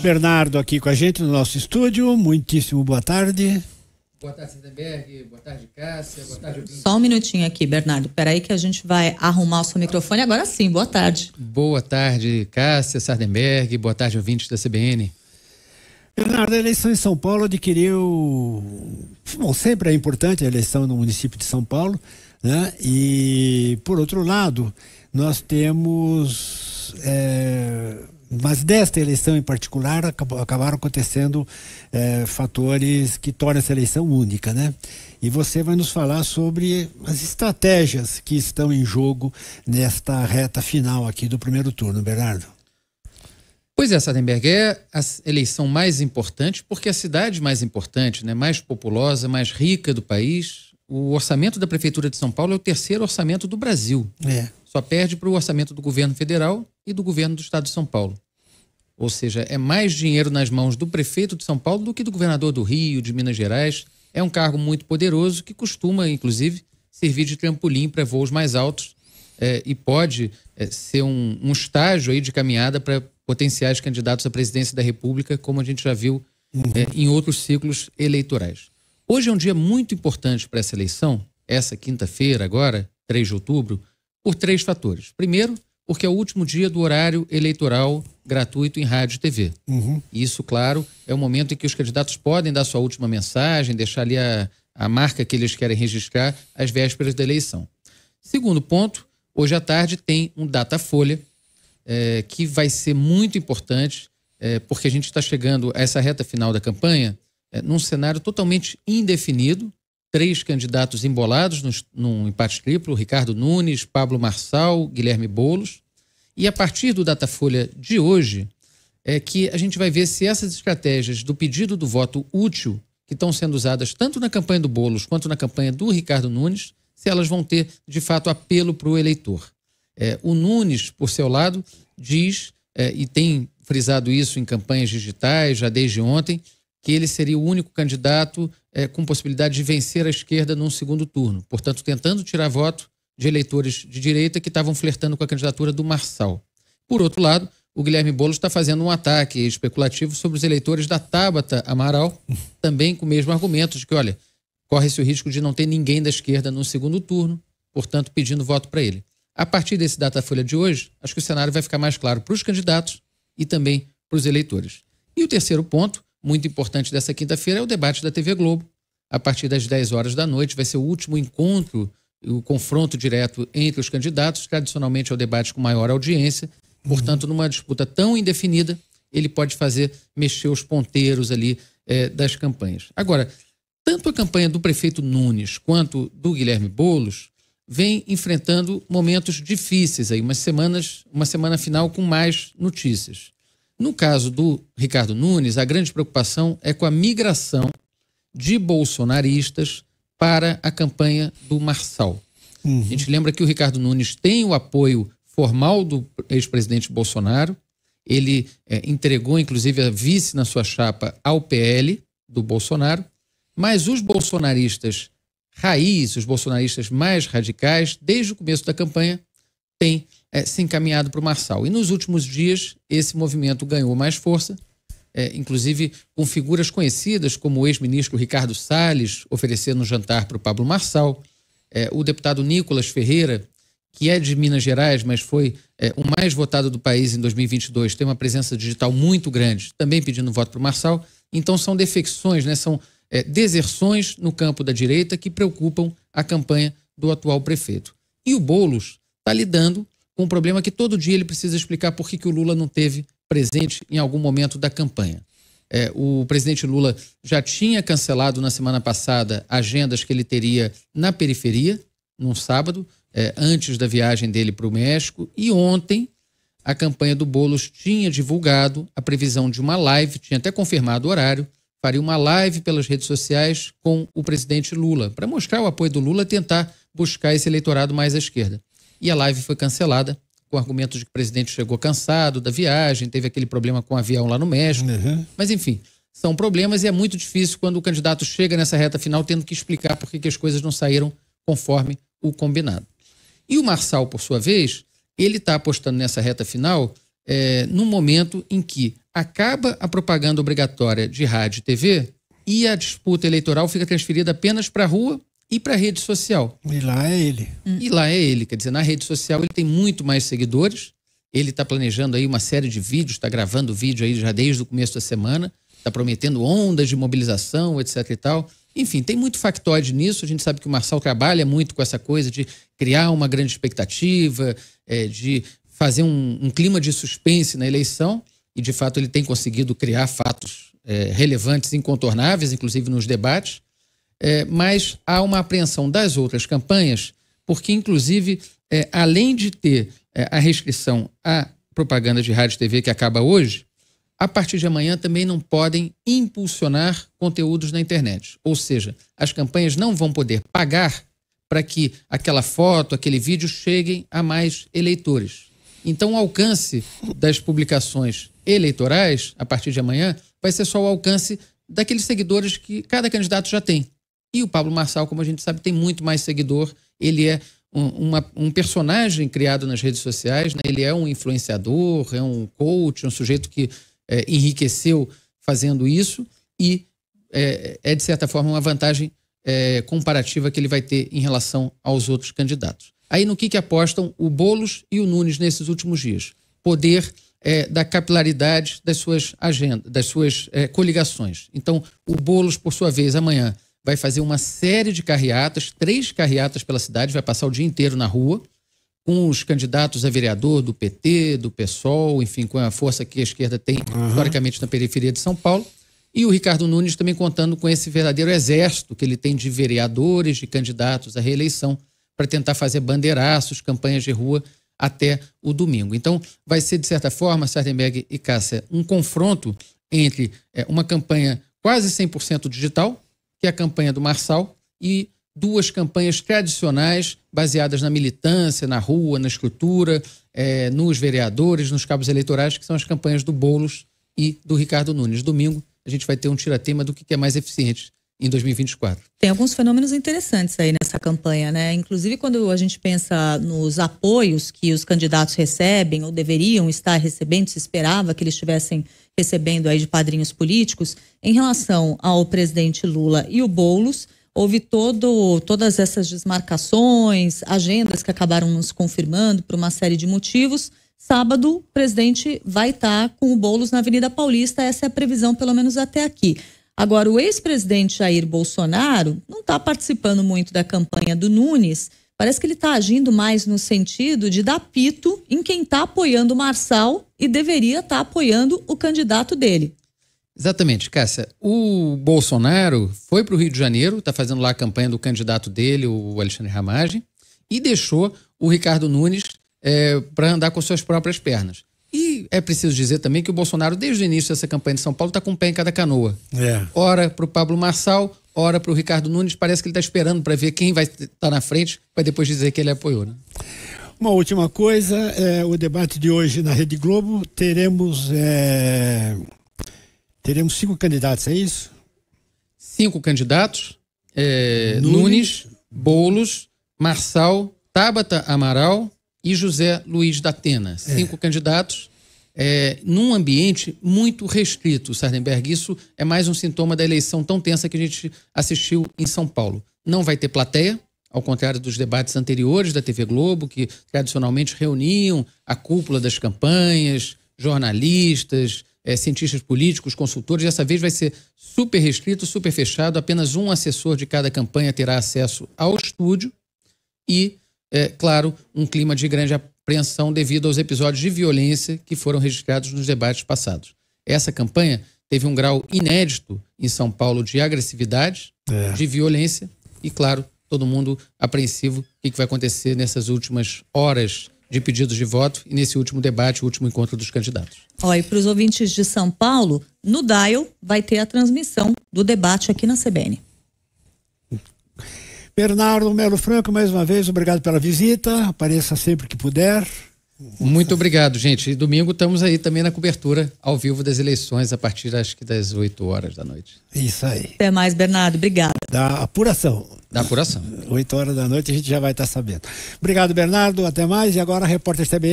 Bernardo aqui com a gente no nosso estúdio. Muitíssimo boa tarde. Boa tarde, Sardenberg. Boa tarde, Cássia. Boa tarde, ouvinte. Só um minutinho aqui, Bernardo. Peraí que a gente vai arrumar o seu microfone agora sim. Boa tarde. Boa tarde, Cássia, Sardenberg. Boa tarde, ouvintes da CBN. Bernardo, a eleição em São Paulo adquiriu... Bom, sempre é importante a eleição no município de São Paulo, né? E, por outro lado, nós temos... Mas desta eleição em particular acabaram acontecendo fatores que tornam essa eleição única, né? E você vai nos falar sobre as estratégias que estão em jogo nesta reta final aqui do primeiro turno, Bernardo. Pois é, Sardenberg, é a eleição mais importante porque a cidade mais importante, né, mais populosa, mais rica do país. O orçamento da Prefeitura de São Paulo é o terceiro orçamento do Brasil. Só perde para o orçamento do governo federal e do governo do estado de São Paulo. Ou seja, é mais dinheiro nas mãos do prefeito de São Paulo do que do governador do Rio, de Minas Gerais. É um cargo muito poderoso que costuma, inclusive, servir de trampolim para voos mais altos e pode ser um estágio aí de caminhada para potenciais candidatos à presidência da República, como a gente já viu em outros ciclos eleitorais. Hoje é um dia muito importante para essa eleição, essa quinta-feira agora, 3 de outubro, por 3 fatores. Primeiro, porque é o último dia do horário eleitoral gratuito em rádio e TV. E isso, claro, é o momento em que os candidatos podem dar sua última mensagem, deixar ali a marca que eles querem registrar às vésperas da eleição. Segundo ponto, hoje à tarde tem um Datafolha, que vai ser muito importante, porque a gente está chegando a essa reta final da campanha num cenário totalmente indefinido. 3 candidatos embolados num empate triplo: Ricardo Nunes, Pablo Marçal, Guilherme Boulos. E a partir do Datafolha de hoje é que a gente vai ver se essas estratégias do pedido do voto útil, que estão sendo usadas tanto na campanha do Boulos quanto na campanha do Ricardo Nunes, se elas vão ter, de fato, apelo para o eleitor. O Nunes, por seu lado, diz, e tem frisado isso em campanhas digitais já desde ontem, que ele seria o único candidato com possibilidade de vencer a esquerda num segundo turno. Portanto, tentando tirar voto de eleitores de direita que estavam flertando com a candidatura do Marçal. Por outro lado, o Guilherme Boulos está fazendo um ataque especulativo sobre os eleitores da Tabata Amaral, também com o mesmo argumento de que, olha, corre-se o risco de não ter ninguém da esquerda no segundo turno, portanto, pedindo voto para ele. A partir desse Datafolha de hoje, acho que o cenário vai ficar mais claro para os candidatos e também para os eleitores. E o terceiro ponto, muito importante dessa quinta-feira, é o debate da TV Globo. A partir das 10 horas da noite vai ser o último encontro, o confronto direto entre os candidatos. Tradicionalmente é o debate com maior audiência. Portanto, numa disputa tão indefinida, ele pode mexer os ponteiros ali das campanhas. Agora, tanto a campanha do prefeito Nunes quanto do Guilherme Boulos vem enfrentando momentos difíceis aí, uma semana final com mais notícias. No caso do Ricardo Nunes, a grande preocupação é com a migração de bolsonaristas para a campanha do Marçal. A gente lembra que o Ricardo Nunes tem o apoio formal do ex-presidente Bolsonaro. Ele entregou, inclusive, a vice na sua chapa ao PL do Bolsonaro, mas os bolsonaristas raiz, os bolsonaristas mais radicais, desde o começo da campanha, têm se encaminhado para o Marçal. E nos últimos dias, esse movimento ganhou mais força, inclusive com figuras conhecidas, como o ex-ministro Ricardo Salles, oferecendo um jantar para o Pablo Marçal, o deputado Nicolas Ferreira, que é de Minas Gerais, mas foi o mais votado do país em 2022, tem uma presença digital muito grande, também pedindo voto para o Marçal. Então são defecções, né? São deserções no campo da direita que preocupam a campanha do atual prefeito. E o Boulos está lidando com um problema que todo dia ele precisa explicar por que o Lula não teve presente em algum momento da campanha. O presidente Lula já tinha cancelado na semana passada agendas que ele teria na periferia, num sábado, antes da viagem dele para o México, e ontem a campanha do Boulos tinha divulgado a previsão de uma live, tinha até confirmado o horário, faria uma live pelas redes sociais com o presidente Lula, para mostrar o apoio do Lula e tentar buscar esse eleitorado mais à esquerda. E a live foi cancelada, com argumentos de que o presidente chegou cansado da viagem, teve aquele problema com o avião lá no México. Mas, enfim, são problemas e é muito difícil quando o candidato chega nessa reta final tendo que explicar por que as coisas não saíram conforme o combinado. E o Marçal, por sua vez, ele está apostando nessa reta final num momento em que acaba a propaganda obrigatória de rádio e TV e a disputa eleitoral fica transferida apenas para a rua e para a rede social. E lá é ele. E lá é ele, quer dizer, na rede social ele tem muito mais seguidores, ele está planejando aí uma série de vídeos, está gravando vídeo aí já desde o começo da semana, está prometendo ondas de mobilização, etc e tal. Enfim, tem muito factoide nisso, a gente sabe que o Marçal trabalha muito com essa coisa de criar uma grande expectativa, de fazer um clima de suspense na eleição, e de fato ele tem conseguido criar fatos relevantes, incontornáveis, inclusive nos debates, mas há uma apreensão das outras campanhas, porque inclusive, além de ter a restrição à propaganda de rádio e TV que acaba hoje, a partir de amanhã também não podem impulsionar conteúdos na internet. Ou seja, as campanhas não vão poder pagar para que aquela foto, aquele vídeo cheguem a mais eleitores. Então o alcance das publicações eleitorais, a partir de amanhã, vai ser só o alcance daqueles seguidores que cada candidato já tem. E o Pablo Marçal, como a gente sabe, tem muito mais seguidor. Ele é um personagem criado nas redes sociais, né? Ele é um influenciador, é um coach, um sujeito que enriqueceu fazendo isso e de certa forma, uma vantagem comparativa que ele vai ter em relação aos outros candidatos. Aí no que apostam o Boulos e o Nunes nesses últimos dias? Poder da capilaridade das suas agendas, das suas coligações. Então, o Boulos, por sua vez, amanhã vai fazer uma série de carreatas, 3 carreatas pela cidade, vai passar o dia inteiro na rua, com os candidatos a vereador do PT, do PSOL, enfim, com a força que a esquerda tem historicamente na periferia de São Paulo. E o Ricardo Nunes também contando com esse verdadeiro exército que ele tem de vereadores, de candidatos à reeleição, para tentar fazer bandeiraços, campanhas de rua até o domingo. Então, vai ser, de certa forma, Sardenberg e Cássia, um confronto entre uma campanha quase 100% digital, que é a campanha do Marçal, e 2 campanhas tradicionais baseadas na militância, na rua, na estrutura, nos vereadores, nos cabos eleitorais, que são as campanhas do Boulos e do Ricardo Nunes. Domingo, a gente vai ter um tiratema do que é mais eficiente em 2024. Tem alguns fenômenos interessantes aí nessa campanha, né? Inclusive, quando a gente pensa nos apoios que os candidatos recebem ou deveriam estar recebendo, se esperava que eles estivessem recebendo aí de padrinhos políticos, em relação ao presidente Lula e o Boulos, houve todas essas desmarcações, agendas que acabaram nos confirmando por uma série de motivos. Sábado, o presidente vai estar com o Boulos na Avenida Paulista, essa é a previsão, pelo menos até aqui. Agora, o ex-presidente Jair Bolsonaro não está participando muito da campanha do Nunes, parece que ele está agindo mais no sentido de dar pito em quem está apoiando o Marçal e deveria estar apoiando o candidato dele. Exatamente, Cássia. O Bolsonaro foi para o Rio de Janeiro, está fazendo lá a campanha do candidato dele, o Alexandre Ramagem, e deixou o Ricardo Nunes para andar com suas próprias pernas. E é preciso dizer também que o Bolsonaro, desde o início dessa campanha de São Paulo, está com um pé em cada canoa. Ora para o Pablo Marçal, ora para o Ricardo Nunes. Parece que ele está esperando para ver quem vai estar na frente, para depois dizer que ele apoiou, né? Uma última coisa, o debate de hoje na Rede Globo, teremos 5 candidatos, é isso? 5 candidatos, Nunes, Boulos, Marçal, Tabata Amaral e José Luiz da Atena. 5 candidatos num ambiente muito restrito, Sardenberg. Isso é mais um sintoma da eleição tão tensa que a gente assistiu em São Paulo. Não vai ter plateia, ao contrário dos debates anteriores da TV Globo, que tradicionalmente reuniam a cúpula das campanhas, jornalistas, cientistas políticos, consultores. Dessa vez vai ser super restrito, super fechado. Apenas um assessor de cada campanha terá acesso ao estúdio e, claro, um clima de grande apreensão devido aos episódios de violência que foram registrados nos debates passados. Essa campanha teve um grau inédito em São Paulo de agressividade, de violência e, claro, todo mundo apreensivo o que vai acontecer nessas últimas horas de pedidos de voto e nesse último debate, o último encontro dos candidatos. E para os ouvintes de São Paulo, no Dial vai ter a transmissão do debate aqui na CBN. Bernardo Melo Franco, mais uma vez, obrigado pela visita, apareça sempre que puder. Muito obrigado, gente. E domingo estamos aí também na cobertura ao vivo das eleições, a partir, acho que das 8 horas da noite. Isso aí. Até mais, Bernardo. Obrigada. Da apuração. 8 horas da noite a gente já vai estar sabendo. Obrigado, Bernardo. Até mais. E agora, repórter CBN.